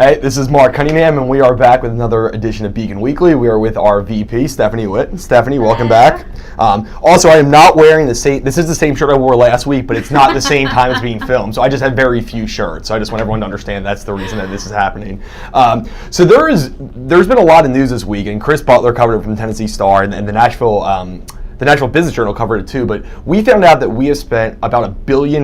Hey, this is Mark Cunningham, and we are back with another edition of Beacon Weekly. We are with our VP, Stephanie Witt. Stephanie, welcome back. Also, I am not wearing the same, this is the same shirt I wore last week, but it's not the same time it's being filmed, so I just had very few shirts. So I just want everyone to understand that's the reason that this is happening. So there's been a lot of news this week, and Chris Butler covered it from Tennessee Star, and the Nashville Business Journal covered it too, but we found out that we have spent about $1 billion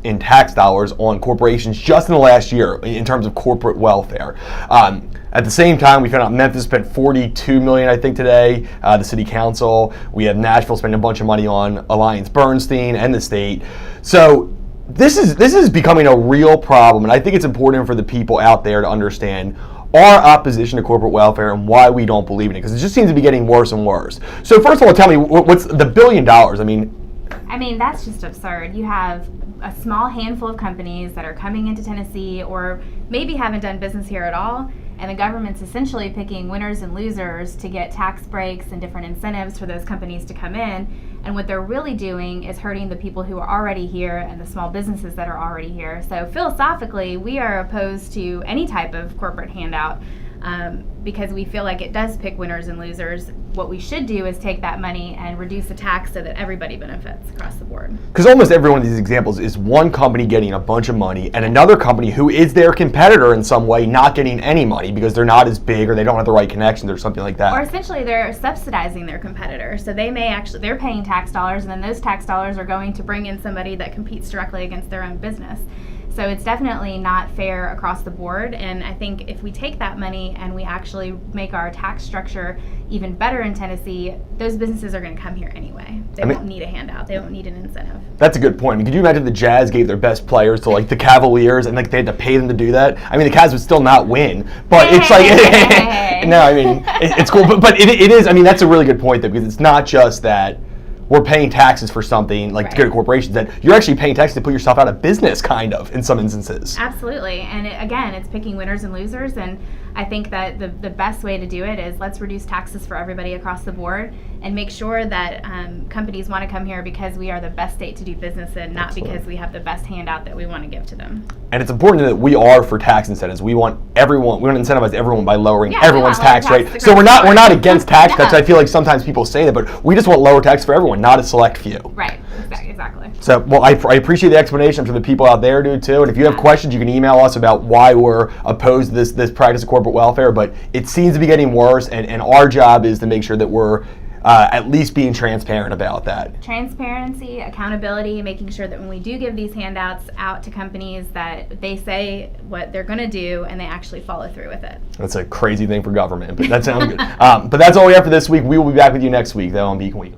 in tax dollars on corporations just in the last year in terms of corporate welfare. At the same time, we found out Memphis spent $42 million, I think, today, the city council. We have Nashville spending a bunch of money on Alliance Bernstein and the state. So this is becoming a real problem, and I think it's important for the people out there to understand our opposition to corporate welfare and why we don't believe in it, because it just seems to be getting worse and worse. So first of all, tell me, what's the $1 billion? I mean, that's just absurd. You have a small handful of companies that are coming into Tennessee or maybe haven't done business here at all, and the government's essentially picking winners and losers to get tax breaks and different incentives for those companies to come in. And what they're really doing is hurting the people who are already here and the small businesses that are already here. So philosophically, we are opposed to any type of corporate handout because we feel like it does pick winners and losers. What we should do is take that money and reduce the tax so that everybody benefits across the board. Because almost every one of these examples is one company getting a bunch of money and another company who is their competitor in some way not getting any money because they're not as big or they don't have the right connections or something like that. Or essentially they're subsidizing their competitor. So they're paying tax dollars, and then those tax dollars are going to bring in somebody that competes directly against their own business. So it's definitely not fair across the board, and I think if we take that money and we actually make our tax structure even better in Tennessee, those businesses are going to come here anyway. They won't need a handout. They don't need an incentive. That's a good point. I mean, could you imagine the Jazz gave their best players to like the Cavaliers and like they had to pay them to do that? I mean, the Cavs would still not win, but it's like no, I mean, it's cool, but it is. I mean, that's a really good point though, because it's not just that we're paying taxes for something like to go to corporations, that you're actually paying taxes to put yourself out of business, kind of, in some instances. Absolutely. And again, it's picking winners and losers. And I think that the best way to do it is let's reduce taxes for everybody across the board and make sure that companies want to come here because we are the best state to do business in, not because we have the best handout that we want to give to them. And it's important that we are for tax incentives. We want to incentivize everyone by lowering everyone's tax rate. So we're not against tax cuts. I feel like sometimes people say that, but we just want lower tax for everyone, not a select few. Right, exactly. So, well, I appreciate the explanation. I'm sure the people out there do too. And if you have questions, you can email us about why we're opposed to this practice of corporate welfare. But it seems to be getting worse, and our job is to make sure that we're at least being transparent about that. Transparency, accountability, making sure that when we do give these handouts out to companies that they say what they're going to do and they actually follow through with it. That's a crazy thing for government, but that sounds good. But that's all we have for this week. We will be back with you next week, though, on Beacon Week.